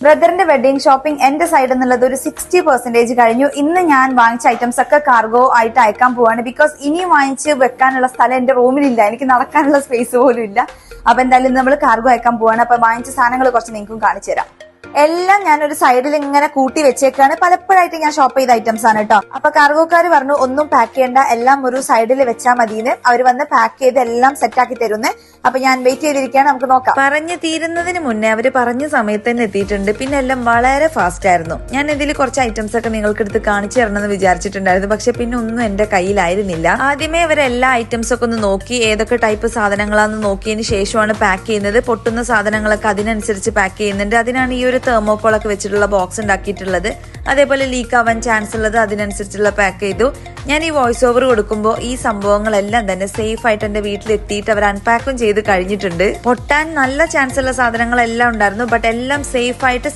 ബ്രദറിന്റെ wedding shopping എന്റെ സൈഡിൽ നിന്നുള്ളത് ഒരു 60% കഴിഞ്ഞു. ഇന്ന് ഞാൻ വാങ്ങിച്ച ഐറ്റംസ് ഒക്കെ കാർഗോ ആയിട്ട് അയക്കാൻ പോവാണ്. ബിക്കോസ് ഇനി വാങ്ങിച്ച് വെക്കാനുള്ള സ്ഥലം എന്റെ റൂമിലില്ല, എനിക്ക് നടക്കാനുള്ള സ്പേസ് പോലും ഇല്ല. അപ്പൊ എന്തായാലും നമ്മൾ കാർഗോ അയക്കാൻ പോവാണ്. അപ്പൊ വാങ്ങിച്ച സാധനങ്ങൾ കുറച്ച് നിങ്ങൾക്കും കാണിച്ചു തരാം. എല്ലാം ഞാനൊരു സൈഡിൽ ഇങ്ങനെ കൂട്ടി വെച്ചേക്കാണ്. പലപ്പോഴായിട്ട് ഞാൻ ഷോപ്പ് ചെയ്ത ഐറ്റംസ് ആണ് കേട്ടോ. അപ്പൊ കാർഗോക്കാർ പറഞ്ഞു ഒന്നും പാക്ക് ചെയ്യേണ്ട, എല്ലാം ഒരു സൈഡിൽ വെച്ചാൽ മതിയെന്ന്. അവർ വന്ന് പാക്ക് ചെയ്ത് എല്ലാം സെറ്റ് ആക്കി തരുന്നേ. അപ്പൊ ഞാൻ വെയിറ്റ് ചെയ്തിരിക്കുകയാണ്, നമുക്ക് നോക്കാം. പറഞ്ഞു തീരുന്നതിന് മുന്നേ അവര് പറഞ്ഞ സമയത്ത് തന്നെ എത്തിയിട്ടുണ്ട്. പിന്നെ എല്ലാം വളരെ ഫാസ്റ്റ് ആയിരുന്നു. ഞാൻ ഇതിൽ കുറച്ച് ഐറ്റംസ് ഒക്കെ നിങ്ങൾക്ക് എടുത്ത് കാണിച്ചു തരണമെന്ന് വിചാരിച്ചിട്ടുണ്ടായിരുന്നു, പക്ഷെ പിന്നെ ഒന്നും എന്റെ കയ്യിലായിരുന്നില്ല. ആദ്യമേ അവർ എല്ലാ ഐറ്റംസ് ഒക്കെ ഒന്ന് നോക്കി ഏതൊക്കെ ടൈപ്പ് സാധനങ്ങളാന്ന് നോക്കിയതിന് ശേഷമാണ് പാക്ക് ചെയ്യുന്നത്. പൊട്ടുന്ന സാധനങ്ങളൊക്കെ അതിനനുസരിച്ച് പാക്ക് ചെയ്യുന്നുണ്ട്. അതിനാണ് ഈ ഒരു തെർമോക്കോളൊക്കെ വെച്ചിട്ടുള്ള ബോക്സ് ഉണ്ടാക്കിയിട്ടുള്ളത്. അതേപോലെ ലീക്ക് ആവാൻ ചാൻസ് ഉള്ളത് അതിനനുസരിച്ചുള്ള പാക്ക് ചെയ്തു. ഞാൻ ഈ വോയിസ് ഓവർ കൊടുക്കുമ്പോൾ ഈ സംഭവങ്ങളെല്ലാം തന്നെ സേഫ് ആയിട്ട് എന്റെ വീട്ടിലെത്തിയിട്ട് അവർ അൺപാക്കും ചെയ്ത് കഴിഞ്ഞിട്ടുണ്ട്. പൊട്ടാൻ നല്ല ചാൻസ് ഉള്ള സാധനങ്ങളെല്ലാം ഉണ്ടായിരുന്നു, ബട്ട് എല്ലാം സേഫ് ആയിട്ട്